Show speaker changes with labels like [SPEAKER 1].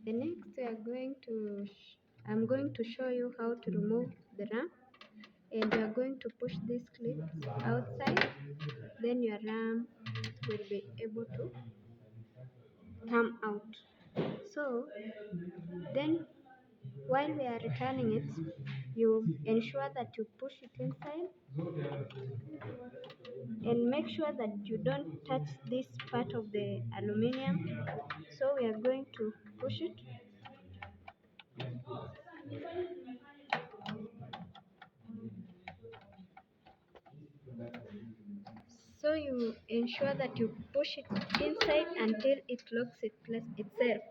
[SPEAKER 1] The next we are going to I'm going to show you how to remove the RAM, and you are going to push these clips outside, then your RAM will be able to come out. So then while we are returning it, you ensure that you push it inside and make sure that you don't touch this part of the aluminium. So we are going to push it. So you ensure that you push it inside until it locks it plus itself.